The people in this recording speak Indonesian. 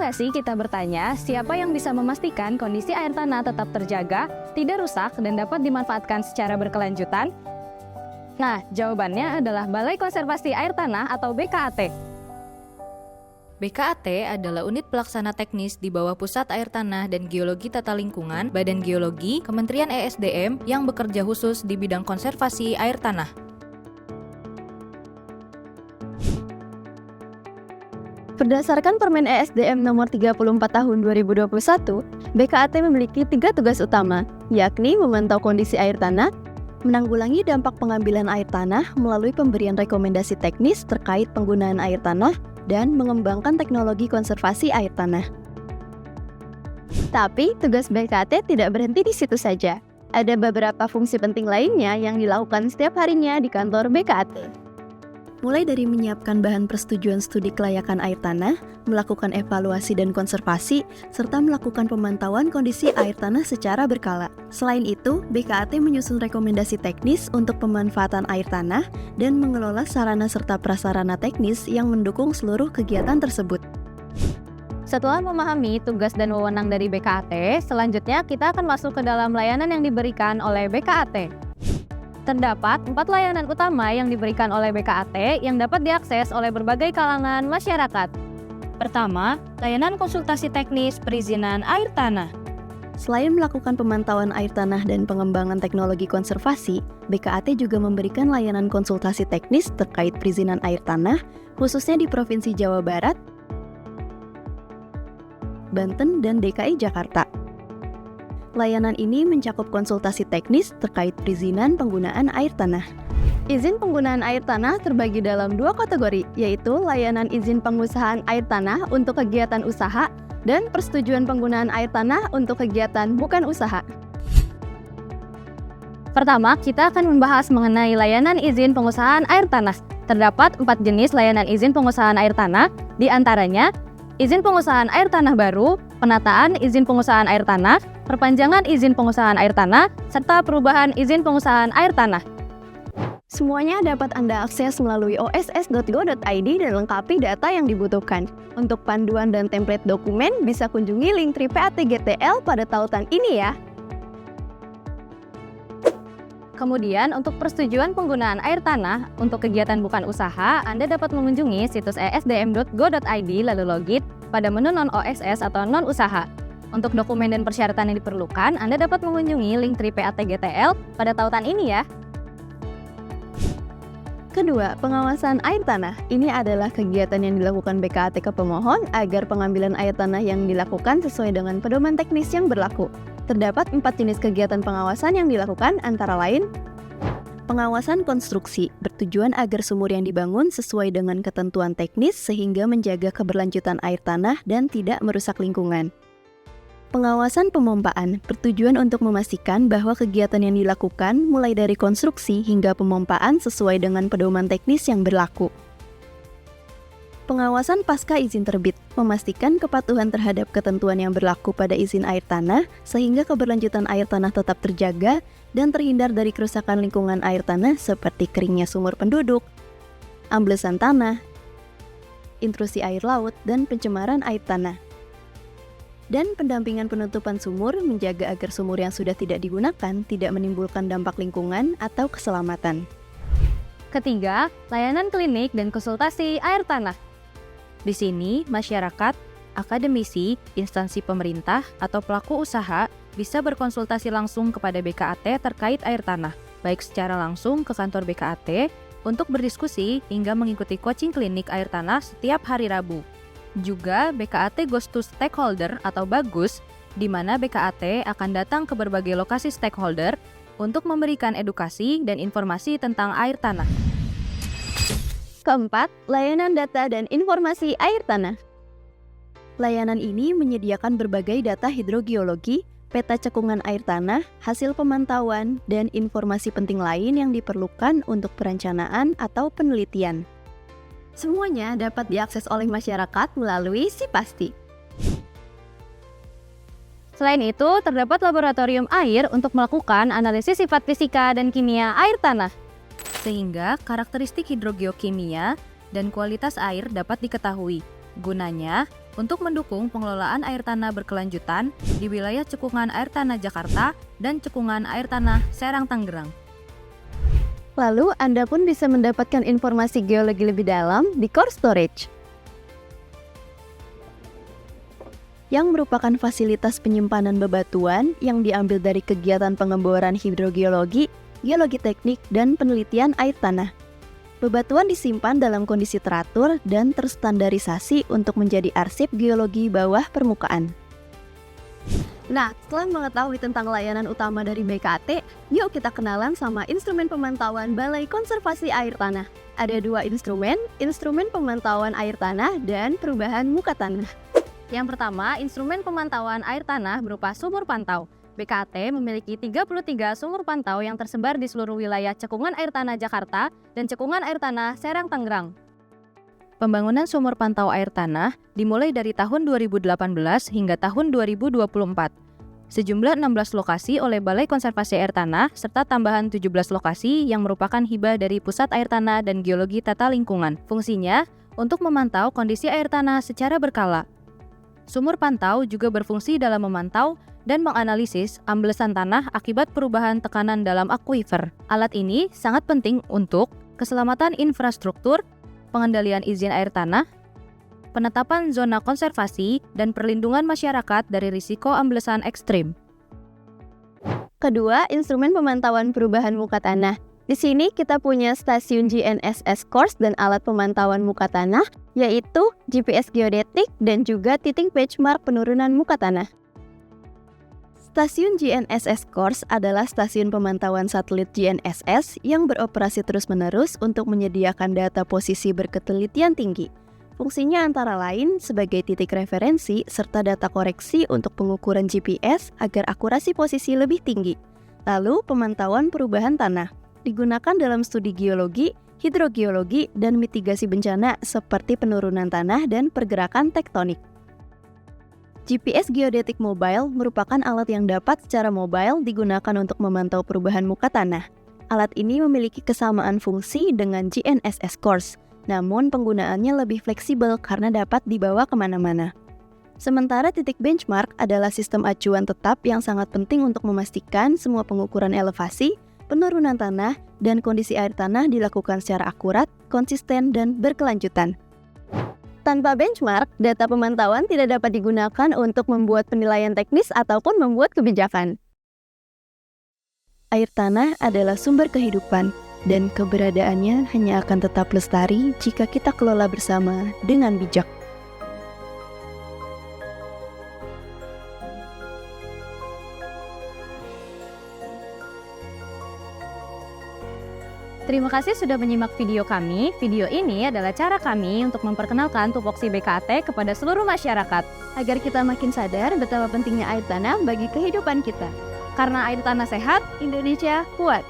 nggak sih kita bertanya, siapa yang bisa memastikan kondisi air tanah tetap terjaga, tidak rusak, dan dapat dimanfaatkan secara berkelanjutan? Nah, jawabannya adalah Balai Konservasi Air Tanah atau BKAT. BKAT adalah unit pelaksana teknis di bawah Pusat Air Tanah dan Geologi Tata Lingkungan, Badan Geologi, Kementerian ESDM yang bekerja khusus di bidang konservasi air tanah. Berdasarkan Permen ESDM nomor 34 tahun 2021, BKAT memiliki 3 tugas utama, yakni memantau kondisi air tanah, menanggulangi dampak pengambilan air tanah melalui pemberian rekomendasi teknis terkait penggunaan air tanah, dan mengembangkan teknologi konservasi air tanah. Tapi, tugas BKAT tidak berhenti di situ saja. Ada beberapa fungsi penting lainnya yang dilakukan setiap harinya di kantor BKAT. Mulai dari menyiapkan bahan persetujuan studi kelayakan air tanah, melakukan evaluasi dan konservasi, serta melakukan pemantauan kondisi air tanah secara berkala. Selain itu, BKAT menyusun rekomendasi teknis untuk pemanfaatan air tanah dan mengelola sarana serta prasarana teknis yang mendukung seluruh kegiatan tersebut. Setelah memahami tugas dan wewenang dari BKAT, selanjutnya kita akan masuk ke dalam layanan yang diberikan oleh BKAT. Terdapat 4 layanan utama yang diberikan oleh BKAT yang dapat diakses oleh berbagai kalangan masyarakat. Pertama, layanan konsultasi teknis perizinan air tanah. Selain melakukan pemantauan air tanah dan pengembangan teknologi konservasi, BKAT juga memberikan layanan konsultasi teknis terkait perizinan air tanah, khususnya di Provinsi Jawa Barat, Banten, dan DKI Jakarta. Layanan ini mencakup konsultasi teknis terkait perizinan penggunaan air tanah. Izin penggunaan air tanah terbagi dalam 2 kategori, yaitu layanan izin pengusahaan air tanah untuk kegiatan usaha dan persetujuan penggunaan air tanah untuk kegiatan bukan usaha. Pertama, kita akan membahas mengenai layanan izin pengusahaan air tanah. Terdapat 4 jenis layanan izin pengusahaan air tanah, di antaranya izin pengusahaan air tanah baru, penataan izin pengusahaan air tanah, perpanjangan izin pengusahaan air tanah, serta perubahan izin pengusahaan air tanah. Semuanya dapat Anda akses melalui oss.go.id dan lengkapi data yang dibutuhkan. Untuk panduan dan template dokumen, bisa kunjungi link PATGTL pada tautan ini ya. Kemudian, untuk persetujuan penggunaan air tanah untuk kegiatan bukan usaha, Anda dapat mengunjungi situs esdm.go.id lalu login pada menu non-OSS atau non-usaha. Untuk dokumen dan persyaratan yang diperlukan, Anda dapat mengunjungi link PATGTL pada tautan ini ya. Kedua, pengawasan air tanah. Ini adalah kegiatan yang dilakukan BKAT ke pemohon agar pengambilan air tanah yang dilakukan sesuai dengan pedoman teknis yang berlaku. Terdapat 4 jenis kegiatan pengawasan yang dilakukan, antara lain pengawasan konstruksi, bertujuan agar sumur yang dibangun sesuai dengan ketentuan teknis sehingga menjaga keberlanjutan air tanah dan tidak merusak lingkungan. Pengawasan pemompaan, bertujuan untuk memastikan bahwa kegiatan yang dilakukan mulai dari konstruksi hingga pemompaan sesuai dengan pedoman teknis yang berlaku. Pengawasan pasca izin terbit, memastikan kepatuhan terhadap ketentuan yang berlaku pada izin air tanah sehingga keberlanjutan air tanah tetap terjaga dan terhindar dari kerusakan lingkungan air tanah seperti keringnya sumur penduduk, amblesan tanah, intrusi air laut, dan pencemaran air tanah. Dan pendampingan penutupan sumur menjaga agar sumur yang sudah tidak digunakan tidak menimbulkan dampak lingkungan atau keselamatan. Ketiga, layanan klinik dan konsultasi air tanah. Di sini, masyarakat, akademisi, instansi pemerintah, atau pelaku usaha bisa berkonsultasi langsung kepada BKAT terkait air tanah, baik secara langsung ke kantor BKAT untuk berdiskusi hingga mengikuti coaching klinik air tanah setiap hari Rabu. Juga BKAT Goes to Stakeholder atau BAGUS, di mana BKAT akan datang ke berbagai lokasi stakeholder untuk memberikan edukasi dan informasi tentang air tanah. Keempat, layanan data dan informasi air tanah. Layanan ini menyediakan berbagai data hidrogeologi, peta cekungan air tanah, hasil pemantauan, dan informasi penting lain yang diperlukan untuk perencanaan atau penelitian. Semuanya dapat diakses oleh masyarakat melalui SIPASTI. Selain itu, terdapat laboratorium air untuk melakukan analisis sifat fisika dan kimia air tanah, sehingga karakteristik hidrogeokimia dan kualitas air dapat diketahui. Gunanya untuk mendukung pengelolaan air tanah berkelanjutan di wilayah cekungan air tanah Jakarta dan cekungan air tanah Serang Tangerang. Lalu, Anda pun bisa mendapatkan informasi geologi lebih dalam di Core Storage, yang merupakan fasilitas penyimpanan bebatuan yang diambil dari kegiatan pengeboran hidrogeologi, geologi teknik, dan penelitian air tanah. Bebatuan disimpan dalam kondisi teratur dan terstandarisasi untuk menjadi arsip geologi bawah permukaan. Nah, setelah mengetahui tentang layanan utama dari BKT, yuk kita kenalan sama instrumen pemantauan Balai Konservasi Air Tanah. Ada 2 instrumen pemantauan air tanah dan perubahan muka tanah. Yang pertama, instrumen pemantauan air tanah berupa sumur pantau. BKT memiliki 33 sumur pantau yang tersebar di seluruh wilayah cekungan air tanah Jakarta dan cekungan air tanah Serang Tangerang. Pembangunan sumur pantau air tanah dimulai dari tahun 2018 hingga tahun 2024. Sejumlah 16 lokasi oleh Balai Konservasi Air Tanah serta tambahan 17 lokasi yang merupakan hibah dari Pusat Air Tanah dan Geologi Tata Lingkungan. Fungsinya untuk memantau kondisi air tanah secara berkala. Sumur pantau juga berfungsi dalam memantau dan menganalisis amblesan tanah akibat perubahan tekanan dalam akuifer. Alat ini sangat penting untuk keselamatan infrastruktur, pengendalian izin air tanah, penetapan zona konservasi, dan perlindungan masyarakat dari risiko amblesan ekstrim. Kedua, instrumen pemantauan perubahan muka tanah. Di sini kita punya stasiun GNSS Course dan alat pemantauan muka tanah, yaitu GPS geodetik dan juga titik benchmark penurunan muka tanah. Stasiun GNSS Course adalah stasiun pemantauan satelit GNSS yang beroperasi terus-menerus untuk menyediakan data posisi berketelitian tinggi. Fungsinya antara lain sebagai titik referensi serta data koreksi untuk pengukuran GPS agar akurasi posisi lebih tinggi. Lalu, pemantauan perubahan tanah digunakan dalam studi geologi, hidrogeologi, dan mitigasi bencana seperti penurunan tanah dan pergerakan tektonik. GPS geodetik mobile merupakan alat yang dapat secara mobile digunakan untuk memantau perubahan muka tanah. Alat ini memiliki kesamaan fungsi dengan GNSS Course, namun penggunaannya lebih fleksibel karena dapat dibawa kemana-mana. Sementara titik benchmark adalah sistem acuan tetap yang sangat penting untuk memastikan semua pengukuran elevasi, penurunan tanah, dan kondisi air tanah dilakukan secara akurat, konsisten, dan berkelanjutan. Tanpa benchmark, data pemantauan tidak dapat digunakan untuk membuat penilaian teknis ataupun membuat kebijakan. Air tanah adalah sumber kehidupan, dan keberadaannya hanya akan tetap lestari jika kita kelola bersama dengan bijak. Terima kasih sudah menyimak video kami. Video ini adalah cara kami untuk memperkenalkan tupoksi BKT kepada seluruh masyarakat, Agar kita makin sadar betapa pentingnya air tanah bagi kehidupan kita. karena air tanah sehat, Indonesia kuat.